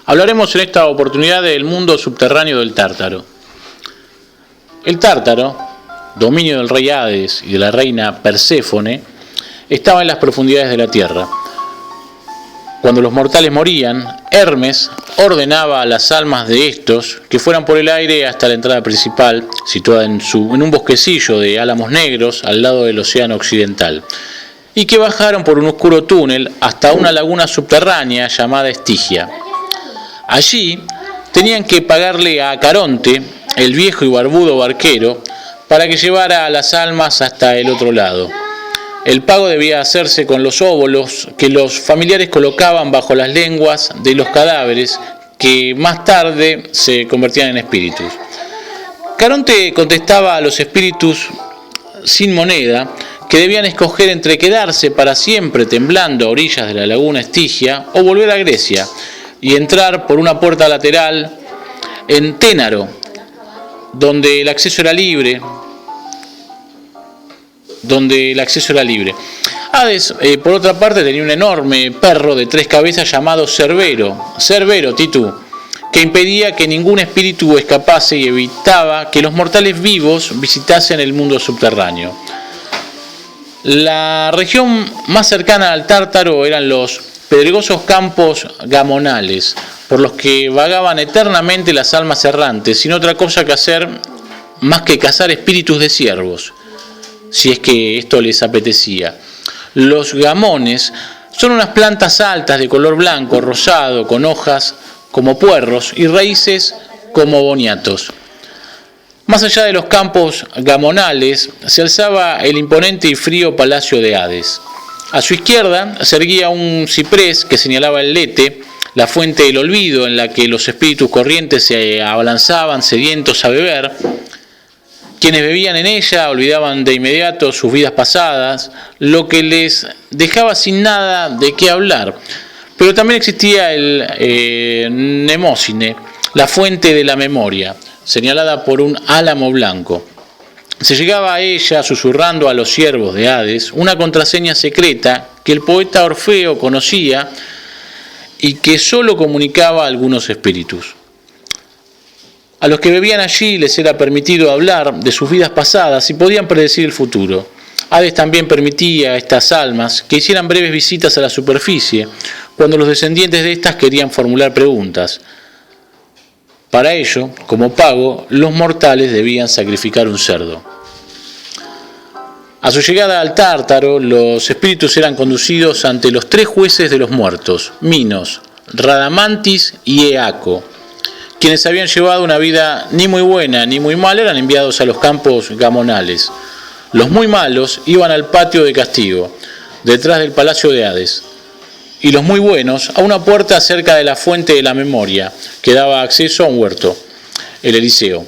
Hablaremos en esta oportunidad del mundo subterráneo del Tártaro. El Tártaro, dominio del rey Hades y de la reina Perséfone, estaba en las profundidades de la tierra. Cuando los mortales morían, Hermes ordenaba a las almas de estos que fueran por el aire hasta la entrada principal, situada en un bosquecillo de álamos negros al lado del océano occidental, y que bajaron por un oscuro túnel hasta una laguna subterránea llamada Estigia. Allí tenían que pagarle a Caronte, el viejo y barbudo barquero, para que llevara a las almas hasta el otro lado. El pago debía hacerse con los óbolos que los familiares colocaban bajo las lenguas de los cadáveres, que más tarde se convertían en espíritus. Caronte contestaba a los espíritus sin moneda que debían escoger entre quedarse para siempre temblando a orillas de la laguna Estigia o volver a Grecia y entrar por una puerta lateral en Ténaro, donde el acceso era libre. Hades, por otra parte, tenía un enorme perro de 3 cabezas llamado Cerbero, Titú, que impedía que ningún espíritu escapase y evitaba que los mortales vivos visitasen el mundo subterráneo. La región más cercana al Tártaro eran los pedregosos campos gamonales, por los que vagaban eternamente las almas errantes, sin otra cosa que hacer más que cazar espíritus de ciervos, si es que esto les apetecía. Los gamones son unas plantas altas de color blanco, rosado, con hojas como puerros y raíces como boniatos. Más allá de los campos gamonales se alzaba el imponente y frío palacio de Hades. A su izquierda se erguía un ciprés que señalaba el Lete, la fuente del olvido en la que los espíritus corrientes se abalanzaban sedientos a beber. Quienes bebían en ella olvidaban de inmediato sus vidas pasadas, lo que les dejaba sin nada de qué hablar. Pero también existía el Mnemósine, la fuente de la memoria, señalada por un álamo blanco. Se llegaba a ella susurrando a los siervos de Hades una contraseña secreta que el poeta Orfeo conocía y que solo comunicaba a algunos espíritus. A los que bebían allí les era permitido hablar de sus vidas pasadas y podían predecir el futuro. Hades también permitía a estas almas que hicieran breves visitas a la superficie cuando los descendientes de estas querían formular preguntas. Para ello, como pago, los mortales debían sacrificar un cerdo. A su llegada al Tártaro, los espíritus eran conducidos ante los 3 jueces de los muertos, Minos, Radamantis y Eaco. Quienes habían llevado una vida ni muy buena ni muy mala eran enviados a los campos gamonales. Los muy malos iban al patio de castigo, detrás del palacio de Hades. Y los muy buenos a una puerta cerca de la fuente de la memoria, que daba acceso a un huerto, el Eliseo.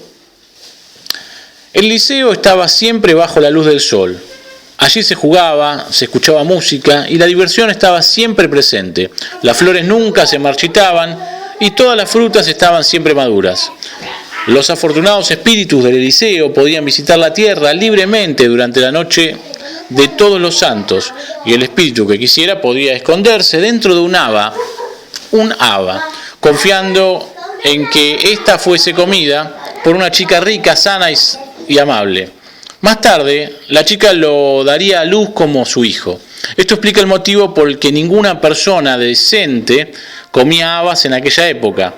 El Eliseo estaba siempre bajo la luz del sol. Allí se jugaba, se escuchaba música y la diversión estaba siempre presente. Las flores nunca se marchitaban y todas las frutas estaban siempre maduras. Los afortunados espíritus del Eliseo podían visitar la tierra libremente durante la noche de todos los santos, y el espíritu que quisiera podía esconderse dentro de un haba, confiando en que ésta fuese comida por una chica rica, sana y amable. Más tarde, la chica lo daría a luz como su hijo. Esto explica el motivo por el que ninguna persona decente comía habas en aquella época.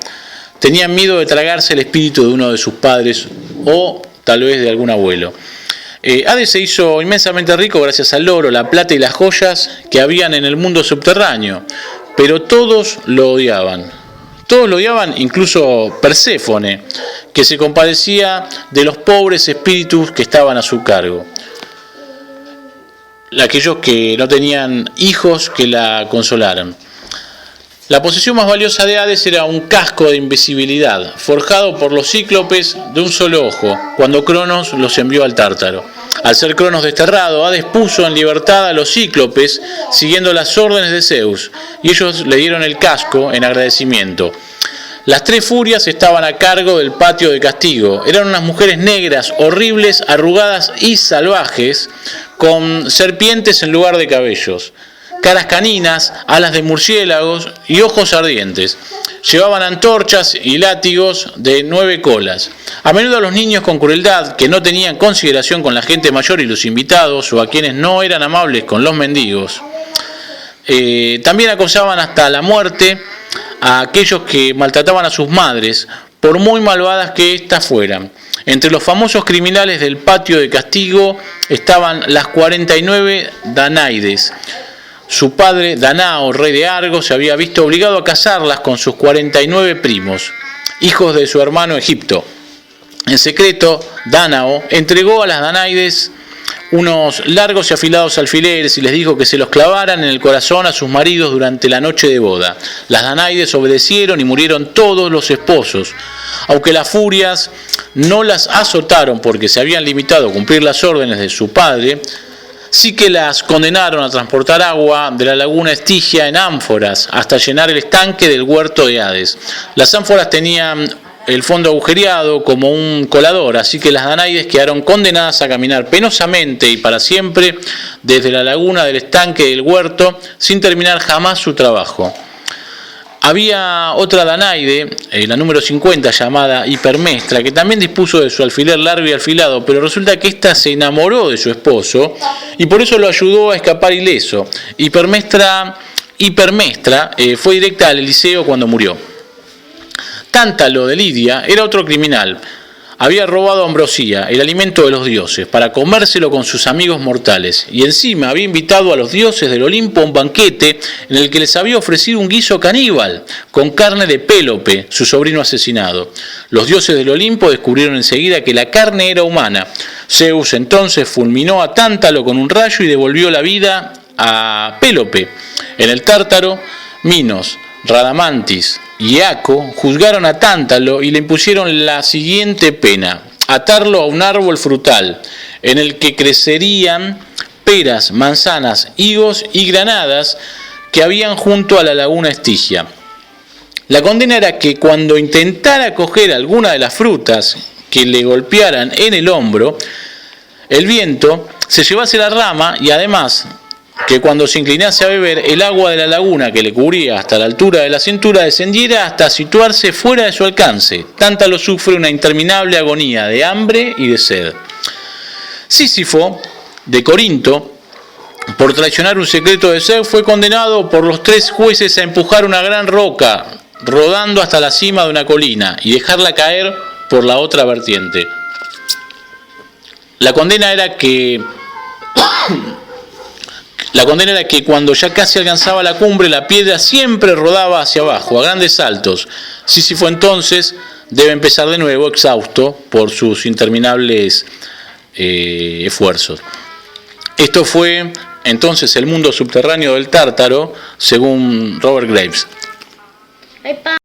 Tenían miedo de tragarse el espíritu de uno de sus padres o tal vez de algún abuelo. Hades se hizo inmensamente rico gracias al oro, la plata y las joyas que habían en el mundo subterráneo, pero todos lo odiaban. Todos lo odiaban, incluso Perséfone, que se compadecía de los pobres espíritus que estaban a su cargo. Aquellos que no tenían hijos que la consolaran. La posesión más valiosa de Hades era un casco de invisibilidad, forjado por los cíclopes de un solo ojo, cuando Cronos los envió al Tártaro. Al ser Cronos desterrado, Hades puso en libertad a los cíclopes, siguiendo las órdenes de Zeus, y ellos le dieron el casco en agradecimiento. Las 3 furias estaban a cargo del patio de castigo. Eran unas mujeres negras, horribles, arrugadas y salvajes, con serpientes en lugar de cabellos, caras caninas, alas de murciélagos y ojos ardientes. Llevaban antorchas y látigos de 9 colas. A menudo a los niños con crueldad, que no tenían consideración con la gente mayor y los invitados, o a quienes no eran amables con los mendigos, también acosaban hasta la muerte a aquellos que maltrataban a sus madres, por muy malvadas que éstas fueran. Entre los famosos criminales del patio de castigo estaban las 49 Danaides. Su padre, Danao, rey de Argos, se había visto obligado a casarlas con sus 49 primos, hijos de su hermano Egipto. En secreto, Danao entregó a las Danaides unos largos y afilados alfileres y les dijo que se los clavaran en el corazón a sus maridos durante la noche de boda. Las Danaides obedecieron y murieron todos los esposos. Aunque las furias no las azotaron porque se habían limitado a cumplir las órdenes de su padre, sí que las condenaron a transportar agua de la laguna Estigia en ánforas hasta llenar el estanque del huerto de Hades. Las ánforas tenían el fondo agujereado como un colador, así que las Danaides quedaron condenadas a caminar penosamente y para siempre desde la laguna del estanque del huerto sin terminar jamás su trabajo. Había otra Danaide, la número 50, llamada Hipermestra, que también dispuso de su alfiler largo y afilado, pero resulta que ésta se enamoró de su esposo y por eso lo ayudó a escapar ileso. Hipermestra fue directa al Eliseo cuando murió. Tántalo de Lidia era otro criminal. Había robado ambrosía, el alimento de los dioses, para comérselo con sus amigos mortales, y encima había invitado a los dioses del Olimpo a un banquete en el que les había ofrecido un guiso caníbal, con carne de Pélope, su sobrino asesinado. Los dioses del Olimpo descubrieron enseguida que la carne era humana. Zeus entonces fulminó a Tántalo con un rayo y devolvió la vida a Pélope. En el Tártaro, Minos, Radamantis y Eaco juzgaron a Tántalo y le impusieron la siguiente pena: atarlo a un árbol frutal en el que crecerían peras, manzanas, higos y granadas que habían junto a la laguna Estigia. La condena era que cuando intentara coger alguna de las frutas que le golpearan en el hombro, el viento se llevase la rama y además que cuando se inclinase a beber, el agua de la laguna que le cubría hasta la altura de la cintura descendiera hasta situarse fuera de su alcance. Tántalo sufre una interminable agonía de hambre y de sed. Sísifo, de Corinto, por traicionar un secreto de Zeus, fue condenado por los 3 jueces a empujar una gran roca, rodando hasta la cima de una colina, y dejarla caer por la otra vertiente. La condena era que cuando ya casi alcanzaba la cumbre, la piedra siempre rodaba hacia abajo, a grandes saltos. Sísifo entonces debe empezar de nuevo, exhausto por sus interminables esfuerzos. Esto fue entonces el mundo subterráneo del Tártaro, según Robert Graves.